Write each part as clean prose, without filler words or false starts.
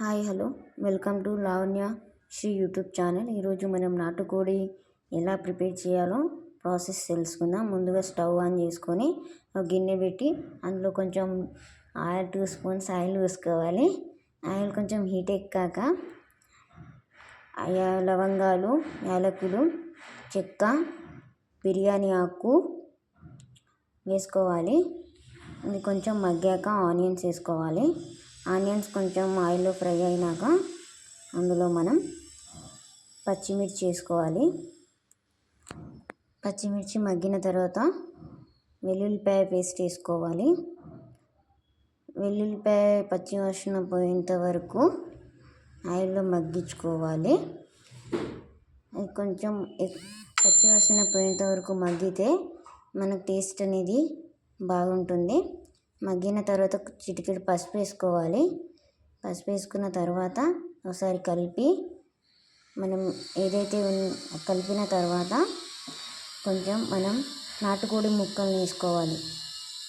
Hi hello welcome to Lavanya Shri YouTube channel. ఈరోజు మనం నాటుకోడి ఎలా ప్రిపేర్ చేయాలో ప్రాసెస్ తెలుసుకుందాం. ముందుగా స్టవ్ ఆన్ చేసుకొని ఒక గిన్నె పెట్టి అందులో కొంచెం ఆయిల్ 2 స్పూన్స్ ఆయిల్ వేసుకోవాలి. ఆయిల్ కొంచెం హీట్ ఎక్కాక లవంగాలు, యాలకులు, చెక్క, బిర్యానీ ఆకు వేసుకోవాలి. ఇది కొంచెం మగ్గాక ఆనియన్స్ వేసుకోవాలి. ఆనియన్స్ కొంచెం ఆయిల్లో ఫ్రై అయినాక అందులో మనం పచ్చిమిర్చి వేసుకోవాలి. పచ్చిమిర్చి మగ్గిన తర్వాత వెల్లుల్లిపాయ పేస్ట్ వేసుకోవాలి. వెల్లుల్లిపాయ పచ్చి వాసన పోయేంత వరకు ఆయిల్లో మగ్గించుకోవాలి. అది కొంచెం పచ్చి వాసన పోయేంత వరకు మగ్గితే మనకు టేస్ట్ అనేది బాగుంటుంది. మగ్గిన తర్వాత చిటికెడు పసుపు వేసుకోవాలి. పసుపు వేసుకున్న తర్వాత ఒకసారి కలిపి మనం ఏదైతే కలిపిన తర్వాత కొంచెం మనం నాటుకోడి ముక్కలు వేసుకోవాలి.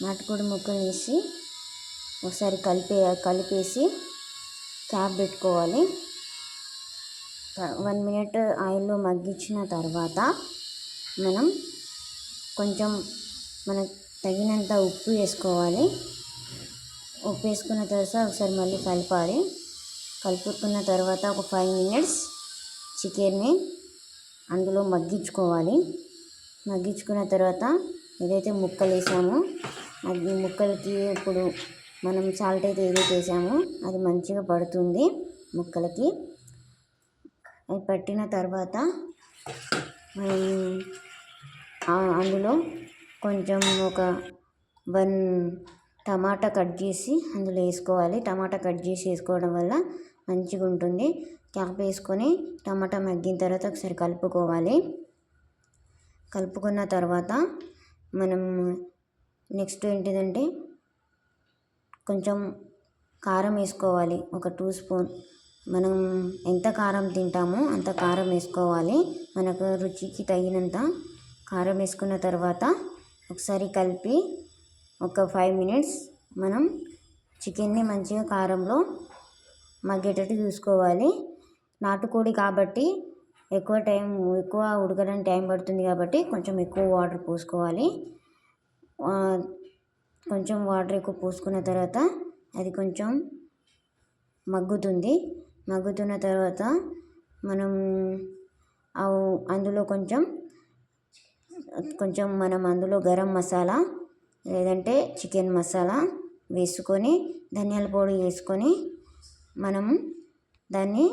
నాటుకోడి ముక్కలు వేసి ఒకసారి కలిపేసి క్యాప్ పెట్టుకోవాలి. 1 మినిట్ ఆయిల్లో మగ్గించిన తర్వాత మనం కొంచెం మనకు తగినంత ఉప్పు వేసుకోవాలి. ఉప్పు వేసుకున్న తర్వాత ఒకసారి మళ్ళీ కలపాలి. కలుపుకున్న తర్వాత ఒక 5 మినిట్స్ చికెన్ని అందులో మగ్గించుకోవాలి. మగ్గించుకున్న తర్వాత ఏదైతే ముక్కలు వేసామో అది ముక్కలకి ఇప్పుడు మనం సాల్ట్ అయితే ఏదైతే వేసామో అది మంచిగా పడుతుంది ముక్కలకి. అది పట్టిన తర్వాత మనం అందులో కొంచెం ఒక 1 టమాటా కట్ చేసి అందులో వేసుకోవాలి. టమాటా కట్ చేసి వేసుకోవడం వల్ల మంచిగా ఉంటుంది. క్యాప్ వేసుకొని టమాటా మగ్గిన తర్వాత ఒకసారి కలుపుకోవాలి. కలుపుకున్న తర్వాత మనం నెక్స్ట్ ఏంటిదంటే కొంచెం కారం వేసుకోవాలి. ఒక 2 స్పూన్ మనం ఎంత కారం తింటామో అంత కారం వేసుకోవాలి. మనకు రుచికి తగినంత కారం వేసుకున్న తర్వాత ఒకసారి కలిపి ఒక 5 మినిట్స్ మనం చికెన్ని మంచిగా కారంలో మగ్గేటట్టు చూసుకోవాలి. నాటుకోడి కాబట్టి ఎక్కువ ఉడకడానికి టైం పడుతుంది కాబట్టి కొంచెం ఎక్కువ వాటర్ పోసుకోవాలి. కొంచెం వాటర్ ఎక్కువ పోసుకున్న తర్వాత అది కొంచెం మగ్గుతుంది. మగ్గుతున్న తర్వాత మనం అందులో కొంచెం మనం అందులో గరం మసాలా లేదంటే చికెన్ మసాలా వేసుకొని ధనియాల పొడి వేసుకొని మనం దాన్ని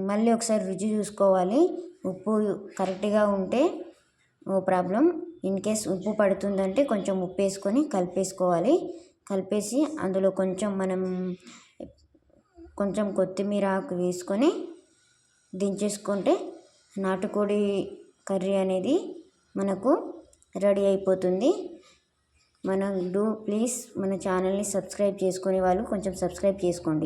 మళ్ళీ ఒకసారి రుచి చూసుకోవాలి. ఉప్పు కరెక్ట్గా ఉంటే నో ప్రాబ్లం. ఇన్ కేస్ ఉప్పు పడుతుందంటే కొంచెం ఉప్పు వేసుకొని కలిపేసుకోవాలి. కలిపేసి అందులో కొంచెం కొత్తిమీర ఆకు వేసుకొని దించేసుకుంటే నాటుకోడి కర్రీ అనేది మనకు రెడీ అయిపోతుంది. ప్లీజ్ మన ఛానల్ని సబ్స్క్రైబ్ చేసుకునే వాళ్ళు కొంచెం సబ్స్క్రైబ్ చేసుకోండి.